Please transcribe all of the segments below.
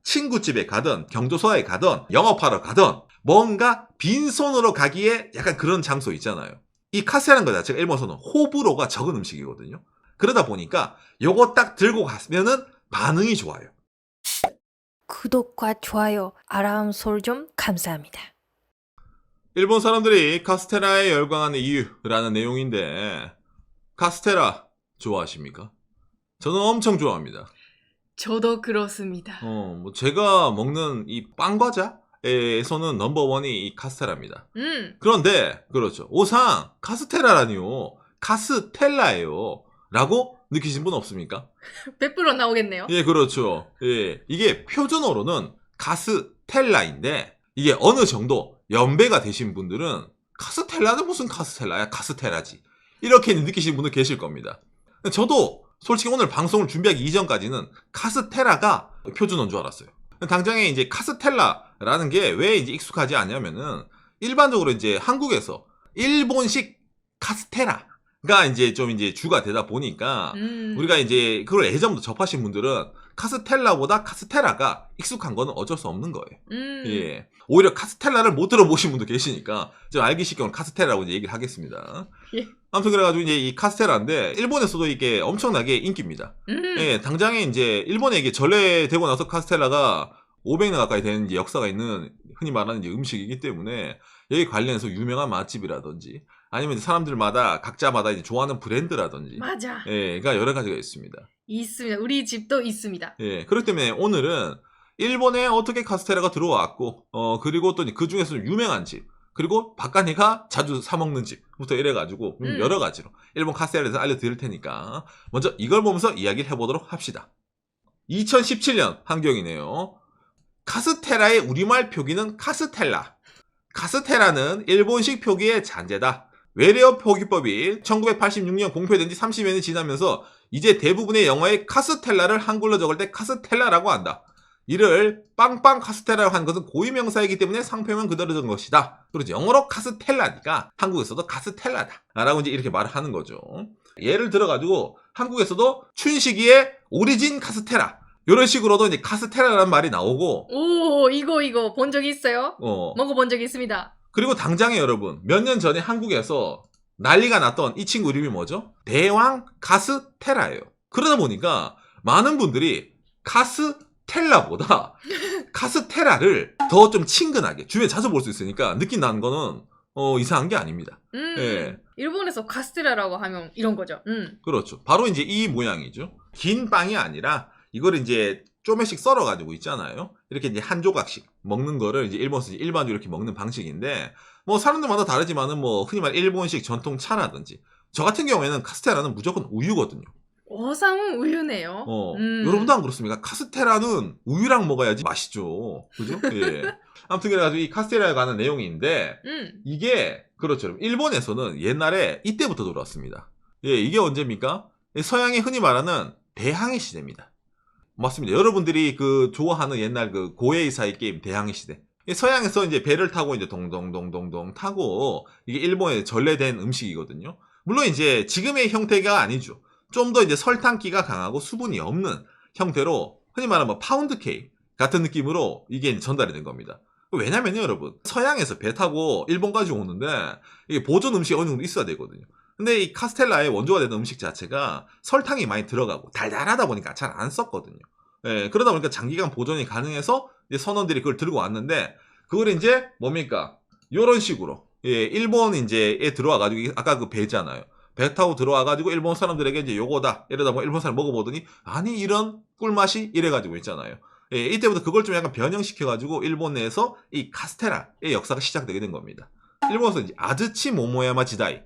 친구집에 가든 경조사에 가든 영업하러 가든 뭔가 빈손으로 가기에 약간 그런 장소 있잖아요. 이 카스테라는 거 자체가 일본에서는 호불호가 적은 음식이거든요. 그러다 보니까 요거 딱 들고 가면은 반응이 좋아요. 구독과 좋아요, 알람 설정 감사합니다. 일본 사람들이 카스테라에 열광하는 이유라는 내용인데, 카스테라 좋아하십니까? 저는 엄청 좋아합니다. 저도 그렇습니다. 제가 먹는 이 빵과자에서는 넘버원이 이 카스테라입니다. 그런데, 그렇죠. 오상, 카스테라라니요. 카스텔라예요. 라고 느끼신 분 없습니까? 100% 나오겠네요. 예, 그렇죠. 예. 이게 표준어로는 카스텔라인데, 이게 어느 정도 연배가 되신 분들은 카스텔라는 무슨 카스텔라야? 카스테라지. 이렇게 느끼시는 분들 계실 겁니다. 저도 솔직히 오늘 방송을 준비하기 이전까지는 카스테라가 표준어인 줄 알았어요. 당장에 이제 카스텔라라는 게 왜 이제 익숙하지 않냐면은 일반적으로 이제 한국에서 일본식 카스테라가 이제 좀 이제 주가 되다 보니까 우리가 이제 그걸 예전부터 접하신 분들은 카스텔라보다 카스테라가 익숙한 거는 어쩔 수 없는 거예요. 예. 오히려 카스텔라를 못 들어보신 분도 계시니까 좀 알기 쉽게 카스테라라고 이제 얘기를 하겠습니다. 예. 아무튼 그래가지고 이제 이 카스테라인데 일본에서도 이게 엄청나게 인기입니다. 예, 당장에 이제 일본에 이게 전래되고 나서 카스테라가 500년 가까이 되는 이제 역사가 있는 흔히 말하는 이제 음식이기 때문에 여기 관련해서 유명한 맛집이라든지 아니면 이제 사람들마다 각자마다 이제 좋아하는 브랜드라든지 맞아. 예, 그러니까 여러 가지가 있습니다. 있습니다. 우리 집도 있습니다. 예, 그렇기 때문에 오늘은 일본에 어떻게 카스테라가 들어왔고, 그리고 또 그 중에서 좀 유명한 집, 그리고 박간이가 자주 사먹는 집부터 이래가지고, 여러 가지로 일본 카스테라에 대해서 알려드릴 테니까, 먼저 이걸 보면서 이야기를 해보도록 합시다. 2017년 환경이네요. 카스테라의 우리말 표기는 카스텔라. 카스테라는 일본식 표기의 잔재다. 외래어 표기법이 1986년 공표된 지 30여 년이 지나면서 이제 대부분의 영어에 카스텔라를 한글로 적을 때 카스텔라라고 한다. 이를 빵빵 카스테라라고 한 것은 고유명사이기 때문에 상표명 그대로 적은 것이다. 그렇지. 영어로 카스텔라니까 한국에서도 카스텔라다. 라고 이제 이렇게 말을 하는 거죠. 예를 들어가지고 한국에서도 춘식이의 오리진 카스테라. 이런 식으로도 이제 카스테라라는 말이 나오고. 오, 이거 본 적 있어요? 먹어본 적 있습니다. 그리고 당장에 여러분, 몇 년 전에 한국에서 난리가 났던 이 친구 이름이 뭐죠? 대왕 카스테라예요. 그러다 보니까 많은 분들이 카스텔라보다 카스테라를 더 좀 친근하게 주변에 자주 볼 수 있으니까 느낌 나는 거는 이상한 게 아닙니다. 예. 일본에서 카스테라라고 하면 이런 거죠. 그렇죠. 바로 이제 이 모양이죠. 긴 빵이 아니라 이걸 이제 조금씩 썰어가지고 있잖아요. 이렇게 이제 한 조각씩 먹는 거를 이제 일본에서 일반적으로 이렇게 먹는 방식인데, 뭐 사람들마다 다르지만은 뭐 흔히 말 일본식 전통 차라든지, 저 같은 경우에는 카스테라는 무조건 우유거든요. 오상은 우유네요. 여러분도 안 그렇습니까? 카스테라는 우유랑 먹어야지 맛있죠. 그죠? 예. 아무튼 그래가지고 이 카스테라에 관한 내용인데, 이게, 그렇죠. 일본에서는 옛날에 이때부터 들어왔습니다. 예, 이게 언제입니까? 서양이 흔히 말하는 대항해 시대입니다. 맞습니다. 여러분들이 그 좋아하는 옛날 그 고에이사이 게임 대항해 시대. 서양에서 이제 배를 타고 이제 동동동동동 타고 이게 일본에 전래된 음식이거든요. 물론 이제 지금의 형태가 아니죠. 좀 더 이제 설탕기가 강하고 수분이 없는 형태로 흔히 말하는 뭐 파운드 케이크 같은 느낌으로 이게 전달이 된 겁니다. 왜냐면요, 여러분. 서양에서 배 타고 일본까지 오는데 이게 보존 음식이 어느 정도 있어야 되거든요. 근데 이 카스텔라의 원조가 되는 음식 자체가 설탕이 많이 들어가고 달달하다 보니까 잘 안 썼거든요. 예, 그러다 보니까 장기간 보존이 가능해서 이제 선원들이 그걸 들고 왔는데, 그걸 이제 뭡니까? 요런 식으로. 예, 일본 이제에 들어와가지고, 아까 그 배잖아요. 배 타고 들어와가지고 일본 사람들에게 이제 요거다. 이러다 보면 일본 사람 먹어보더니, 아니, 이런 꿀맛이 이래가지고 있잖아요. 예, 이때부터 그걸 좀 약간 변형시켜가지고 일본 내에서 이 카스테라의 역사가 시작되게 된 겁니다. 일본에서 이제 아즈치 모모야마 지다이.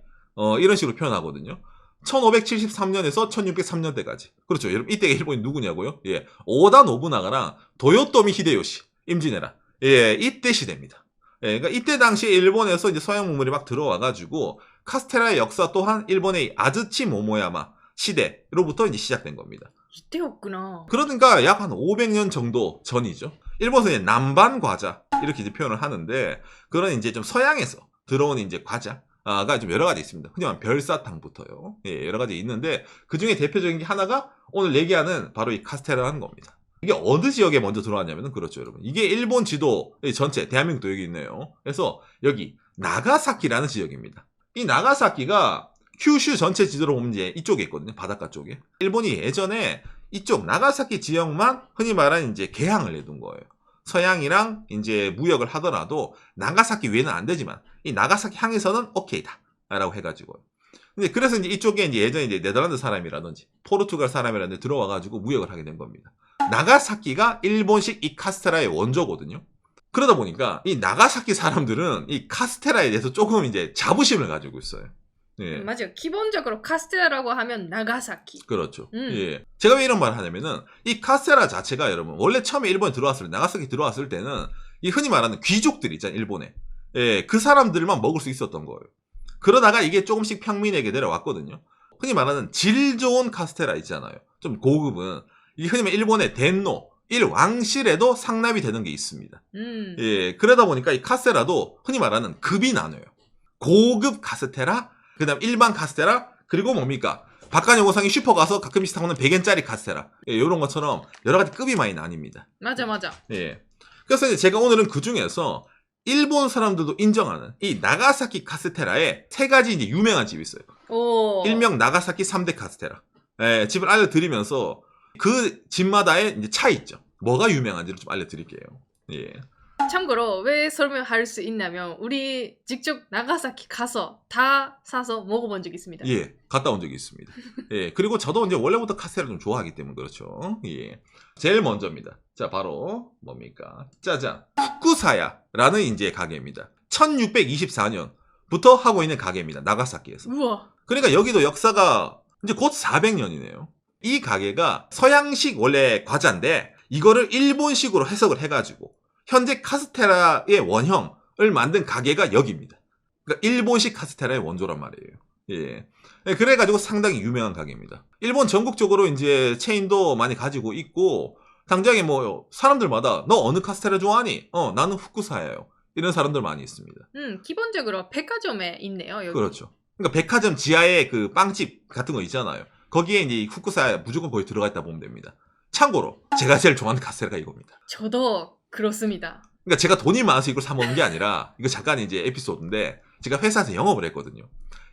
이런 식으로 표현하거든요. 1573년에서 1603년대까지. 그렇죠. 여러분, 이때가 일본이 누구냐고요? 예. 오다 노부나가랑 도요토미 히데요시, 임진왜란. 예, 이때 시대입니다. 예, 그러니까 이때 당시에 일본에서 이제 서양 문물이 막 들어와가지고, 카스테라의 역사 또한 일본의 아즈치 모모야마 시대로부터 이제 시작된 겁니다. 이때였구나. 그러니까 약 한 500년 정도 전이죠. 일본에서 이제 남반 과자, 이렇게 이제 표현을 하는데, 그런 이제 좀 서양에서 들어온 이제 과자가 좀 여러 가지 있습니다. 흔히 말하면 별사탕부터요. 예, 여러 가지 있는데, 그 중에 대표적인 게 하나가 오늘 얘기하는 바로 이 카스테라라는 겁니다. 이게 어느 지역에 먼저 들어왔냐면은 그렇죠, 여러분. 이게 일본 지도 전체, 대한민국도 여기 있네요. 그래서 여기 나가사키라는 지역입니다. 이 나가사키가 큐슈 전체 지도로 보면 이제 이쪽에 있거든요. 바닷가 쪽에. 일본이 예전에 이쪽 나가사키 지역만 흔히 말하는 이제 개항을 내둔 거예요. 서양이랑 이제 무역을 하더라도 나가사키 외에는 안 되지만 이 나가사키 항에서는 오케이다. 라고 해가지고요. 근데 그래서 이제 이쪽에 이제 예전에 이제 네덜란드 사람이라든지 포르투갈 사람이라든지 들어와가지고 무역을 하게 된 겁니다. 나가사키가 일본식 이 카스테라의 원조거든요. 그러다 보니까 이 나가사키 사람들은 이 카스테라에 대해서 조금 이제 자부심을 가지고 있어요. 예. 맞아요. 기본적으로 카스테라라고 하면 나가사키. 그렇죠. 예. 제가 왜 이런 말을 하냐면은 이 카스테라 자체가 여러분 원래 처음에 일본에 들어왔을 때 나가사키 들어왔을 때는 이 흔히 말하는 귀족들 있잖아요. 일본에. 예. 그 사람들만 먹을 수 있었던 거예요. 그러다가 이게 조금씩 평민에게 내려왔거든요. 흔히 말하는 질 좋은 카스테라 있잖아요. 좀 고급은. 이 흔히 말하는 일본의 덴노, 일왕실에도 상납이 되는 게 있습니다. 예, 그러다 보니까 이 카스테라도 흔히 말하는 급이 나눠요. 고급 카스테라, 그 다음 일반 카스테라, 그리고 뭡니까? 박간영호상이 슈퍼 가서 가끔씩 사오는 100엔짜리 카스테라. 예, 이런 것처럼 여러 가지 급이 많이 나뉩니다. 맞아. 예. 그래서 이제 제가 오늘은 그 중에서 일본 사람들도 인정하는 이 나가사키 카스테라에 3가지 이제 유명한 집이 있어요. 오. 일명 나가사키 3대 카스테라. 예, 집을 알려드리면서 그 집마다의 이제 차이 있죠. 뭐가 유명한지를 좀 알려드릴게요. 예. 참고로 왜 설명할 수 있냐면 우리 직접 나가사키 가서 다 사서 먹어본 적 있습니다. 예, 갔다 온 적이 있습니다. 예, 그리고 저도 이제 원래부터 카스테라를 좀 좋아하기 때문에 그렇죠. 예. 제일 먼저입니다. 자, 바로 뭡니까? 짜잔. 후쿠사야라는 이제 가게입니다. 1624년부터 하고 있는 가게입니다. 나가사키에서. 우와. 그러니까 여기도 역사가 이제 곧 400년이네요. 이 가게가 서양식 원래 과자인데 이거를 일본식으로 해석을 해가지고 현재 카스테라의 원형을 만든 가게가 여기입니다. 그러니까 일본식 카스테라의 원조란 말이에요. 예. 그래가지고 상당히 유명한 가게입니다. 일본 전국적으로 이제 체인도 많이 가지고 있고 당장에 뭐 사람들마다 너 어느 카스테라 좋아하니? 나는 후쿠사야요. 이런 사람들 많이 있습니다. 기본적으로 백화점에 있네요. 여기. 그렇죠. 그러니까 백화점 지하에 그 빵집 같은 거 있잖아요. 거기에 이제 후쿠사야 무조건 거기 들어가 있다 보면 됩니다. 참고로 제가 제일 좋아하는 카스테라가 이겁니다. 저도 그렇습니다. 그러니까 제가 돈이 많아서 이걸 사 먹는 게 아니라 이거 잠깐 이제 에피소드인데 제가 회사에서 영업을 했거든요.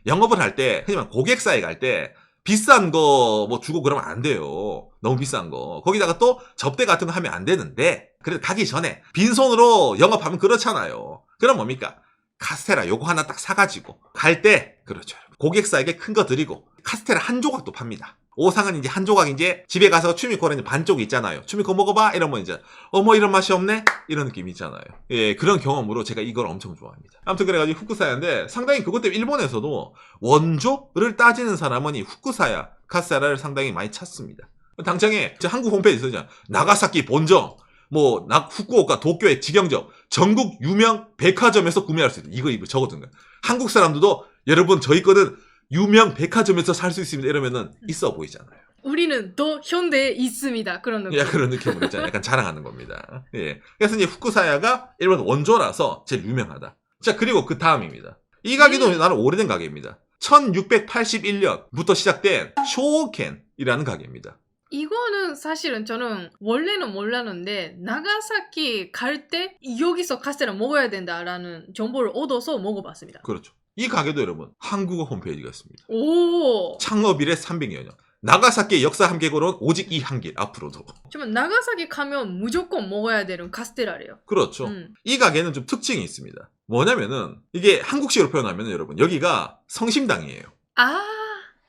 영업을 할 때 흔히 말하면 고객사에 갈 때 비싼 거 뭐 주고 그러면 안 돼요. 너무 비싼 거. 거기다가 또 접대 같은 거 하면 안 되는데 그래도 가기 전에 빈손으로 영업하면 그렇잖아요. 그럼 뭡니까? 카스테라 요거 하나 딱 사가지고 갈 때 그렇죠. 고객사에게 큰 거 드리고 카스테라 한 조각도 팝니다. 오상은 이제 한 조각 이제 집에 가서 추미코는 반쪽 있잖아요. 추미코 먹어봐 이러면 이제 어머 이런 맛이 없네 이런 느낌이 있잖아요. 예, 그런 경험으로 제가 이걸 엄청 좋아합니다. 아무튼 그래가지고 후쿠사야인데 상당히 그것 때문에 일본에서도 원조를 따지는 사람은 이 후쿠사야 카스테라를 상당히 많이 찾습니다. 당장에 한국 홈페이지 있었잖아요. 나가사키 본점 뭐 후쿠오카 도쿄의 직영점 전국 유명 백화점에서 구매할 수 있다. 이거 적어둔 거예요. 한국 사람들도 여러분 저희 거는 유명 백화점에서 살 수 있습니다. 이러면은 있어 보이잖아요. 우리는 또 현대에 있습니다. 그런 느낌. 야, 그런 느낌으로 있잖아요. 약간 자랑하는 겁니다. 예. 그래서 이제 후쿠사야가 일본 원조라서 제일 유명하다. 자, 그리고 그 다음입니다. 이 가게도 나는 오래된 가게입니다. 1681년부터 시작된 쇼켄이라는 가게입니다. 이거는 사실은 저는 원래는 몰랐는데 나가사키 갈 때 여기서 카스테라 먹어야 된다라는 정보를 얻어서 먹어봤습니다. 그렇죠. 이 가게도 여러분 한국어 홈페이지가 있습니다. 오. 창업 이래 300여 년. 나가사키의 역사 함께고는 오직 이 한 길 앞으로도. 정말 나가사키 가면 무조건 먹어야 되는 카스테라래요. 그렇죠. 이 가게는 좀 특징이 있습니다. 뭐냐면은 이게 한국식으로 표현하면 여러분 여기가 성심당이에요. 아.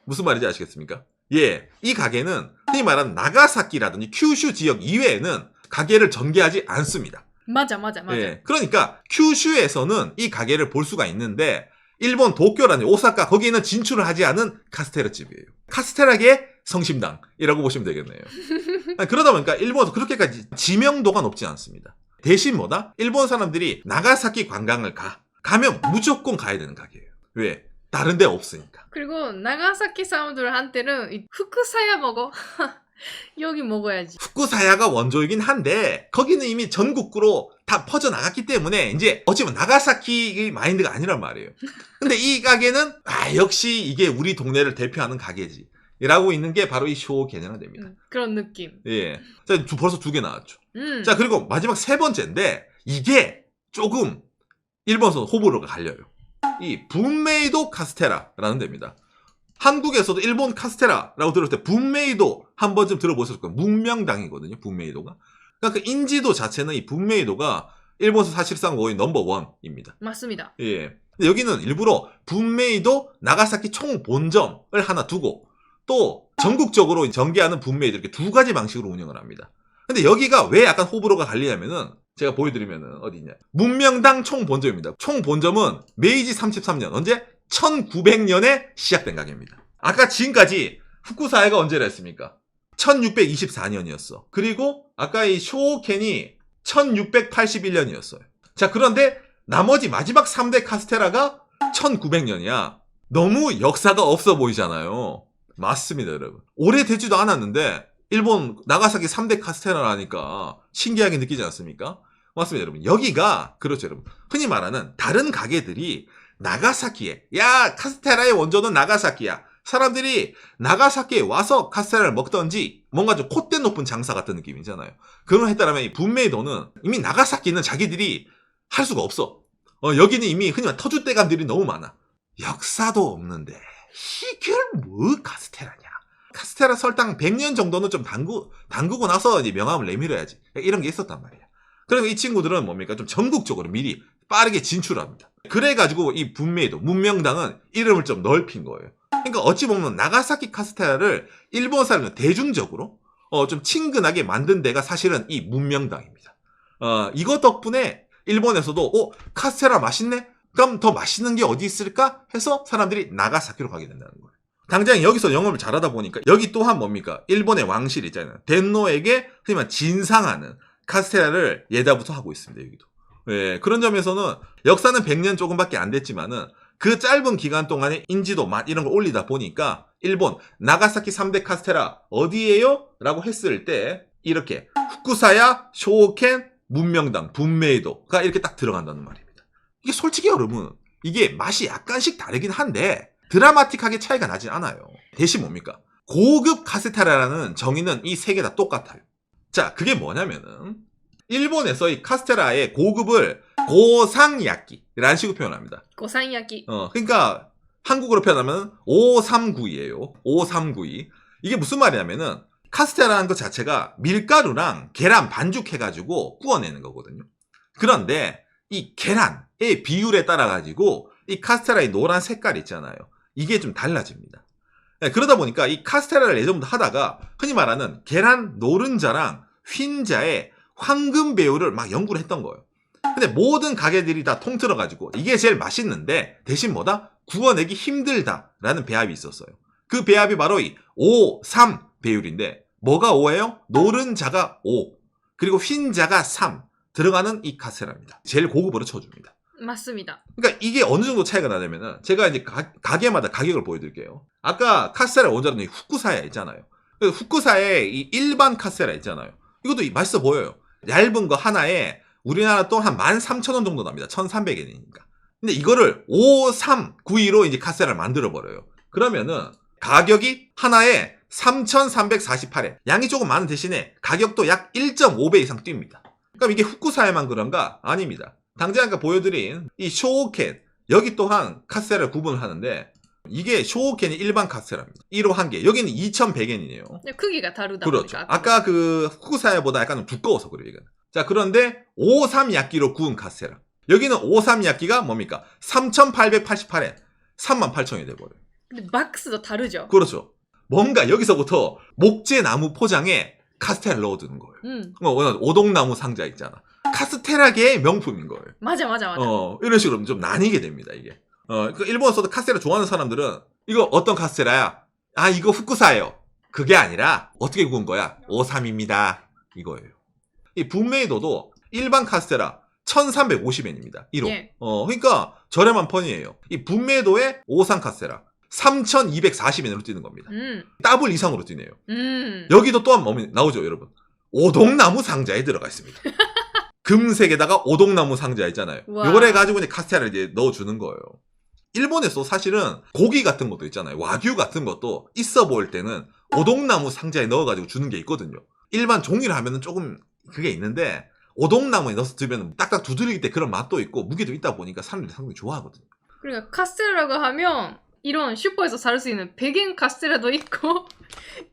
무슨 말인지 아시겠습니까? 예, 이 가게는 흔히 말하는 나가사키라든지 큐슈 지역 이외에는 가게를 전개하지 않습니다. 맞아. 예, 그러니까 큐슈에서는 이 가게를 볼 수가 있는데 일본 도쿄라는 오사카 거기에는 진출을 하지 않은 카스테라 집이에요. 카스테라계의 성심당이라고 보시면 되겠네요. 그러다 보니까 일본에서 그렇게까지 지명도가 높지 않습니다. 대신 뭐다? 일본 사람들이 나가사키 관광을 가면 무조건 가야 되는 가게예요. 왜? 다른 데 없으니까. 그리고 나가사키 사람들한테는 이 후쿠사야 먹어. 여기 먹어야지. 후쿠사야가 원조이긴 한데 거기는 이미 전국구로 다 퍼져나갔기 때문에 이제 어찌보면 나가사키의 마인드가 아니란 말이에요. 근데 이 가게는 역시 이게 우리 동네를 대표하는 가게지. 라고 있는 게 바로 이 쇼켄이라는 데입니다. 그런 느낌. 예. 자, 벌써 2개 나왔죠. 자, 그리고 마지막 3번째인데, 이게 조금 일본에서 호불호가 갈려요. 이 분메이도 카스테라라는 데입니다. 한국에서도 일본 카스테라라고 들을 때 분메이도 한 번쯤 들어보셨을 거예요. 문명당이거든요, 분메이도가. 그러니까 그 인지도 자체는 이 분메이도가 일본에서 사실상 거의 넘버원입니다. 맞습니다. 예. 근데 여기는 일부러 분메이도 나가사키 총본점을 하나 두고 또 전국적으로 전개하는 분메이도 이렇게 2가지 방식으로 운영을 합니다. 근데 여기가 왜 약간 호불호가 갈리냐면은 제가 보여드리면은 어디 있냐. 문명당 총본점입니다. 총본점은 메이지 33년, 언제? 1900년에 시작된 가게입니다. 아까 지금까지 후쿠사야가 언제라 했습니까? 1624년이었어. 그리고 아까 이 쇼켄이 1681년이었어요. 자, 그런데 나머지 마지막 3대 카스테라가 1900년이야. 너무 역사가 없어 보이잖아요. 맞습니다, 여러분. 오래되지도 않았는데 일본 나가사키 3대 카스테라라니까 신기하게 느끼지 않습니까? 맞습니다, 여러분. 여기가 그렇죠, 여러분. 흔히 말하는 다른 가게들이 나가사키에, 야, 카스테라의 원조는 나가사키야. 사람들이 나가사키에 와서 카스테라를 먹던지 뭔가 좀 콧대 높은 장사 같은 느낌이잖아요. 그런 했다라면 이 분메이도는 이미 나가사키는 자기들이 할 수가 없어. 여기는 이미 흔히 말하는 터줏대감들이 너무 많아. 역사도 없는데 이게 뭐 카스테라냐. 카스테라 설탕 100년 정도는 좀 담그고 나서 이제 명함을 내밀어야지. 이런 게 있었단 말이야. 그래서 이 친구들은 뭡니까? 좀 전국적으로 미리 빠르게 진출합니다. 그래가지고 이 분메이도, 문명당은 이름을 좀 넓힌 거예요. 그러니까 어찌 보면 나가사키 카스테라를 일본 사람들 대중적으로 좀 친근하게 만든 데가 사실은 이 문명당입니다. 이것 덕분에 일본에서도 카스테라 맛있네? 그럼 더 맛있는 게 어디 있을까? 해서 사람들이 나가사키로 가게 된다는 거예요. 당장 여기서 영업을 잘하다 보니까 여기 또한 뭡니까? 일본의 왕실 있잖아요. 덴노에게 흔히 말 진상하는 카스테라를 예다부터 하고 있습니다. 여기도. 예, 그런 점에서는 역사는 100년 조금밖에 안 됐지만은 그 짧은 기간 동안에 인지도, 맛 이런 걸 올리다 보니까 일본 나가사키 3대 카스테라 어디예요? 라고 했을 때 이렇게 후쿠사야, 쇼켄, 문명당, 분메이도가 이렇게 딱 들어간다는 말입니다. 이게 솔직히 여러분 이게 맛이 약간씩 다르긴 한데 드라마틱하게 차이가 나지 않아요. 대신 뭡니까? 고급 카스테라라는 정의는 이 세 개 다 똑같아요. 자, 그게 뭐냐면은 일본에서 이 카스테라의 고급을 고상야끼라는 식으로 표현합니다. 고상야끼. 그러니까 한국어로 표현하면 5392예요. 5392. 이게 무슨 말이냐면은 카스테라라는 것 자체가 밀가루랑 계란 반죽해가지고 구워내는 거거든요. 그런데 이 계란의 비율에 따라 가지고 이 카스테라의 노란 색깔 있잖아요. 이게 좀 달라집니다. 네, 그러다 보니까 이 카스테라를 예전부터 하다가 흔히 말하는 계란 노른자랑 흰자의 황금 배율을 막 연구를 했던 거예요. 근데 모든 가게들이 다 통틀어가지고 이게 제일 맛있는데 대신 뭐다? 구워내기 힘들다라는 배합이 있었어요. 그 배합이 바로 이 5, 3 배율인데 뭐가 5예요? 노른자가 5 그리고 흰자가 3 들어가는 이 카스테라입니다. 제일 고급으로 쳐줍니다. 맞습니다. 그러니까 이게 어느 정도 차이가 나냐면은 제가 이제 가게마다 가격을 보여드릴게요. 아까 카스테라 원자로는 후쿠사야 있잖아요. 후쿠사야의 이 일반 카스테라 있잖아요. 이것도 맛있어 보여요. 얇은 거 하나에 우리나라 또 한 13,000원 정도 납니다. 1,300엔이니까. 근데 이거를 5392로 이제 카스테라를 만들어버려요. 그러면은 가격이 하나에 3,348엔. 양이 조금 많은 대신에 가격도 약 1.5배 이상 뜁니다. 그럼 이게 후쿠사야만 그런가? 아닙니다. 당장 아까 보여드린 이 쇼켄. 여기 또한 카스테라를 구분을 하는데 이게 쇼켄이 일반 카스테라입니다. 1호 1개. 여기는 2,100엔이네요. 크기가 다르다. 그렇죠. 보니까. 아까 그 후쿠사야보다 약간 좀 두꺼워서 그래요, 이건. 자, 그런데 53야끼로 구운 카스테라. 여기는 53야끼가 뭡니까? 3,888엔. 38,000원이 돼버려요. 근데 막스도 다르죠. 그렇죠. 뭔가 여기서부터 목재나무 포장에 카스테라를 넣어두는 거예요. 오동나무 상자 있잖아. 카스테라계의 명품인 거예요. 맞아. 이런 식으로 좀 나뉘게 됩니다, 이게. 그 일본에서도 카스테라 좋아하는 사람들은 이거 어떤 카스테라야? 아, 이거 후쿠사예요. 그게 아니라 어떻게 구운 거야? 53입니다. 이거예요. 이 분메이도도 일반 카스테라 1,350엔입니다. 1호. 예. 그러니까 저렴한 편이에요. 이 분메이도의 53 카스테라 3,240엔으로 뛰는 겁니다. 더블 이상으로 뛰네요. 여기도 또한 뭐 나오죠, 여러분. 오동나무 상자에 들어가 있습니다. 금색에다가 오동나무 상자 있잖아요. 우와. 이걸 해가지고 이제 카스테라를 이제 넣어주는 거예요. 일본에서 사실은 고기 같은 것도 있잖아요. 와규 같은 것도 있어 보일 때는 오동나무 상자에 넣어가지고 주는 게 있거든요. 일반 종이를 하면은 조금 그게 있는데 오동나무에 넣어서 두면 딱딱 두드릴 때 그런 맛도 있고 무게도 있다 보니까 사람들이 상당히 좋아하거든요. 그러니까 카스테라라고 하면 이런 슈퍼에서 살 수 있는 백인 카스테라도 있고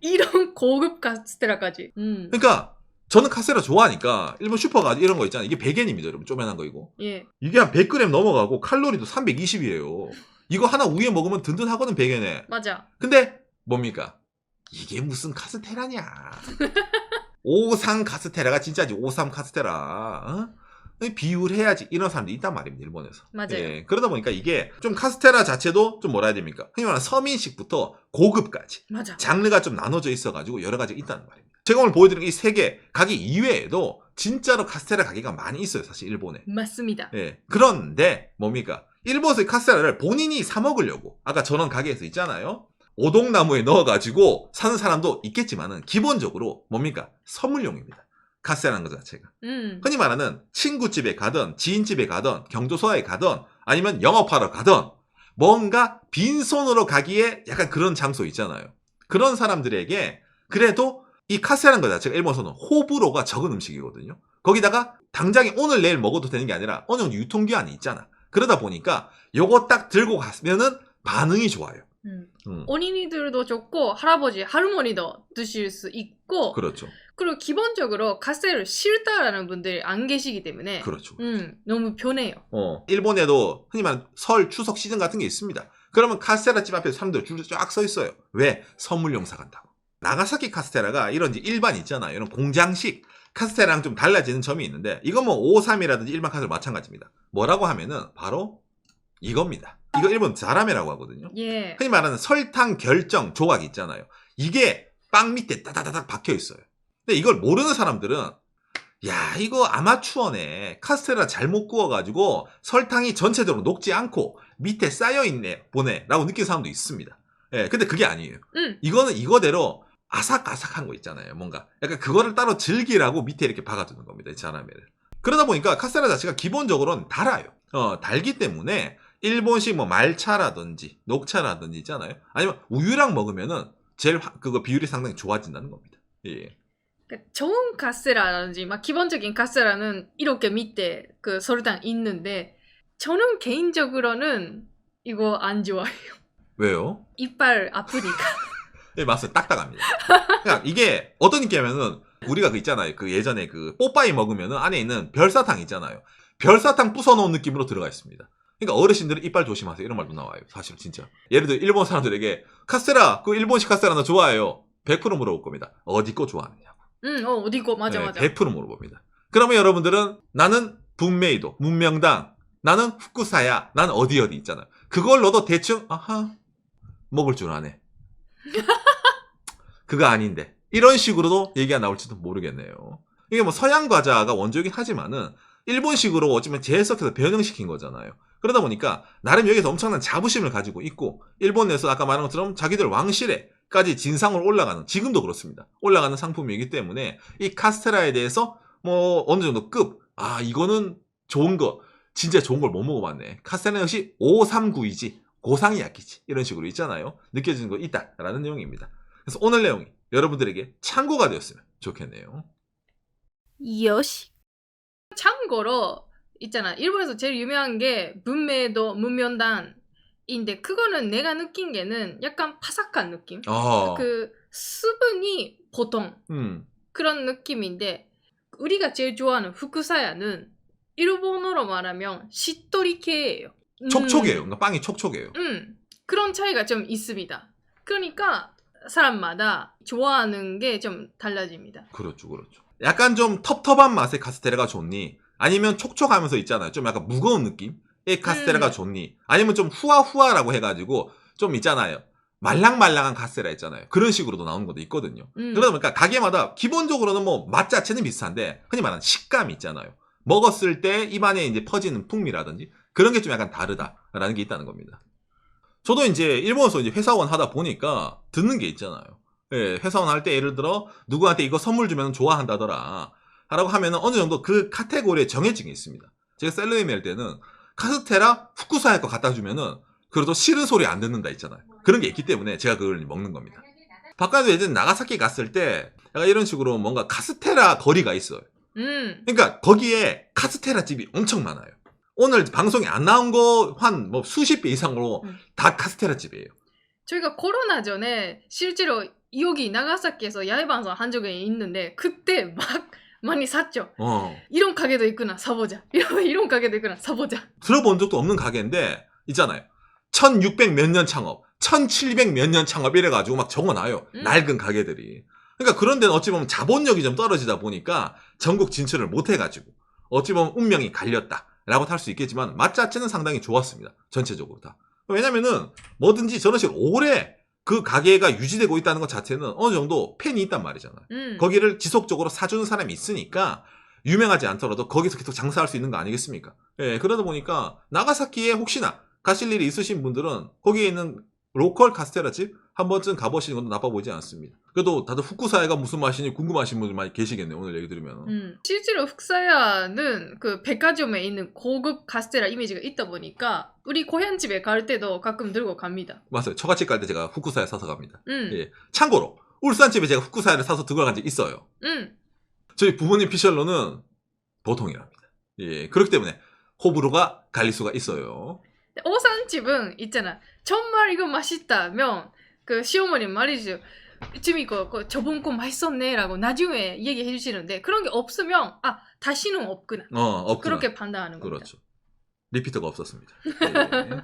이런 고급 카스테라까지. 그러니까 저는 카스테라 좋아하니까 일본 슈퍼가 이런 거 있잖아요. 이게 100엔입니다, 여러분. 쪼매난 거 이거. 예. 이게 한 100g 넘어가고 칼로리도 320이에요. 이거 하나 우유에 먹으면 든든하거든, 100엔에. 맞아. 근데 뭡니까? 이게 무슨 카스테라냐. 오상 카스테라가 진짜지. 오삼 카스테라. 어? 비율해야지. 이런 사람들이 있단 말입니다, 일본에서. 맞아요. 예, 그러다 보니까 이게 좀 카스테라 자체도 좀 뭐라 해야 됩니까? 흔히 말하는 서민식부터 고급까지. 맞아. 장르가 좀 나눠져 있어가지고 여러 가지가 있다는 말입니다. 제가 오늘 보여드린 이 세 개 가게 이외에도 진짜로 카스테라 가게가 많이 있어요, 사실 일본에. 맞습니다. 예. 그런데 뭡니까? 일본에서 카스테라를 본인이 사 먹으려고 아까 전원 가게에서 있잖아요. 오동나무에 넣어가지고 사는 사람도 있겠지만은 기본적으로 뭡니까? 선물용입니다. 카스테라는 것 자체가. 흔히 말하는 친구집에 가든 지인집에 가든 경조사에 가든 아니면 영업하러 가든 뭔가 빈손으로 가기에 약간 그런 장소 있잖아요. 그런 사람들에게 그래도 이 카스테라는 것 자체가 일본에서는 호불호가 적은 음식이거든요. 거기다가 당장에 오늘 내일 먹어도 되는 게 아니라 어느 정도 유통기한이 있잖아. 그러다 보니까 요거 딱 들고 갔으면은 반응이 좋아요. 어린이들도 좋고 할아버지, 할머니도 드실 수 있고 그렇죠. 그리고 기본적으로 카스테라를 싫다라는 분들이 안 계시기 때문에 그렇죠. 너무 편해요. 일본에도 흔히 말하는 설, 추석 시즌 같은 게 있습니다. 그러면 카스테라 집 앞에 사람들 줄 쫙 서 있어요. 왜? 선물용 사간다고. 나가사키 카스테라가 이런 이제 일반 있잖아요. 이런 공장식 카스테라랑 좀 달라지는 점이 있는데 이건 뭐 53이라든지 일반 카스테라 마찬가지입니다. 뭐라고 하면은 바로 이겁니다. 이거 일본 자라메라고 하거든요. 예. 흔히 말하는 설탕 결정 조각이 있잖아요. 이게 빵 밑에 따다다닥 박혀 있어요. 근데 이걸 모르는 사람들은 야 이거 아마추어네. 카스테라 잘못 구워가지고 설탕이 전체적으로 녹지 않고 밑에 쌓여있네 보네 라고 느끼는 사람도 있습니다. 예, 근데 그게 아니에요. 이거는 이거대로 아삭아삭한 거 있잖아요. 뭔가 약간 그거를 따로 즐기라고 밑에 이렇게 박아두는 겁니다. 이 자라메를. 그러다 보니까 카스테라 자체가 기본적으로는 달아요. 달기 때문에 일본식 뭐 말차라든지 녹차라든지 있잖아요. 아니면 우유랑 먹으면은 제일 그거 비율이 상당히 좋아진다는 겁니다. 예. 그러니까 좋은 카스테라라든지 막 기본적인 카스테라는 이렇게 밑에 그 설탕 있는데 저는 개인적으로는 이거 안 좋아해요. 왜요? 이빨 아프니까. 예, 맞습니다. 딱딱합니다. 그러니까 이게 어떤 느낌이냐면은 우리가 그 있잖아요. 그 예전에 그 뽀빠이 먹으면은 안에 있는 별사탕 있잖아요. 별사탕 부숴놓은 느낌으로 들어가 있습니다. 그러니까 어르신들은 이빨 조심하세요. 이런 말도 나와요. 사실 진짜. 예를 들어 일본 사람들에게 카스테라, 그 일본식 카스테라 나 좋아해요. 100% 물어볼 겁니다. 어디 거 좋아하느냐고. 어디 거 맞아. 100% 물어봅니다. 그러면 여러분들은 나는 분메이도, 문명당, 나는 후쿠사야, 나는 어디 있잖아요. 그걸 넣어도 대충 아하 먹을 줄 아네. 그거 아닌데. 이런 식으로도 얘기가 나올지도 모르겠네요. 이게 뭐 서양 과자가 원조이긴 하지만은 일본식으로 어쩌면 재해석해서 변형시킨 거잖아요. 그러다 보니까 나름 여기서 엄청난 자부심을 가지고 있고 일본 내에서 아까 말한 것처럼 자기들 왕실에까지 진상으로 올라가는 지금도 그렇습니다. 올라가는 상품이기 때문에 이 카스테라에 대해서 뭐 어느 정도 이거는 좋은 거 진짜 좋은 걸 못 먹어봤네. 카스테라 역시 539이지 고상이 약이지 이런 식으로 있잖아요. 느껴지는 거 있다라는 내용입니다. 그래서 오늘 내용이 여러분들에게 참고가 되었으면 좋겠네요. 요시. 참고로 있잖아. 일본에서 제일 유명한 게 문메이도, 문면단인데 그거는 내가 느낀 게는 약간 바삭한 느낌. 그 수분이 보통 그런 느낌인데 우리가 제일 좋아하는 후쿠사야는 일본어로 말하면 시토리系예요. 촉촉해요. 그러니까 빵이 촉촉해요. 그런 차이가 좀 있습니다. 그러니까 사람마다 좋아하는 게 좀 달라집니다. 그렇죠. 약간 좀 텁텁한 맛의 카스테라가 좋니? 아니면 촉촉하면서 있잖아요. 좀 약간 무거운 느낌의 카스테라가 좋니? 아니면 좀 후아후아라고 해가지고 좀 있잖아요. 말랑말랑한 카스테라 있잖아요. 그런 식으로도 나오는 것도 있거든요. 그러다 보니까 가게마다 기본적으로는 뭐 맛 자체는 비슷한데 흔히 말하는 식감이 있잖아요. 먹었을 때 입안에 이제 퍼지는 풍미라든지 그런 게 좀 약간 다르다라는 게 있다는 겁니다. 저도 이제 일본에서 이제 회사원 하다 보니까 듣는 게 있잖아요. 예, 회사원 할 때 예를 들어 누구한테 이거 선물 주면 좋아한다더라 라고 하면은 어느 정도 그 카테고리에 정해진 게 있습니다. 제가 셀러리맨 할 때는 카스테라 후쿠사야 거 갖다 주면은 그래도 싫은 소리 안 듣는다 있잖아요. 그런 게 있기 때문에 제가 그걸 먹는 겁니다. 바깥에 예전에 나가사키 갔을 때 약간 이런 식으로 뭔가 카스테라 거리가 있어요. 그러니까 거기에 카스테라 집이 엄청 많아요. 오늘 방송에 안 나온 거 한 뭐 수십 배 이상으로 다 카스테라 집이에요. 저희가 코로나 전에 실제로 여기 나가사키에서 야외방송 한 적이 있는데 그때 막 많이 샀죠. 이런 가게도 있구나 사보자. 이런 가게도 있구나 사보자. 들어본 적도 없는 가게인데 있잖아요. 1600 몇 년 창업, 1700 몇 년 창업 이래가지고 막 적어놔요. 낡은 가게들이. 그러니까 그런 데는 어찌 보면 자본력이 좀 떨어지다 보니까 전국 진출을 못 해가지고 어찌 보면 운명이 갈렸다라고 할 수 있겠지만 맛 자체는 상당히 좋았습니다. 전체적으로 다. 왜냐면은 뭐든지 저런 식으로 오래 그 가게가 유지되고 있다는 것 자체는 어느 정도 팬이 있단 말이잖아요. 거기를 지속적으로 사주는 사람이 있으니까 유명하지 않더라도 거기서 계속 장사할 수 있는 거 아니겠습니까? 예, 그러다 보니까 나가사키에 혹시나 가실 일이 있으신 분들은 거기에 있는 로컬 카스테라 집 한 번쯤 가보시는 것도 나빠 보이지 않습니다. 그래도 다들 후쿠사야가 무슨 맛이니 궁금하신 분들 많이 계시겠네요. 오늘 얘기 들으면. 실제로 후쿠사야는 그 백화점에 있는 고급 카스테라 이미지가 있다 보니까 우리 고향집에 갈 때도 가끔 들고 갑니다. 맞아요. 처갓집 갈 때 제가 후쿠사야 사서 갑니다. 예. 참고로 울산집에 제가 후쿠사야를 사서 들고 간 적 있어요. 저희 부모님 피셜로는 보통이랍니다. 예, 그렇기 때문에 호불호가 갈릴 수가 있어요. 오산집은 있잖아. 정말 이거 맛있다면 그 시어머니 말이죠. 지금 이거 저번 거 맛있었네라고 나중에 얘기해 주시는데 그런 게 없으면 아 다시는 없구나. 없구나. 그렇게 판단하는 겁니다. 그렇죠. 리피터가 없었습니다. 예.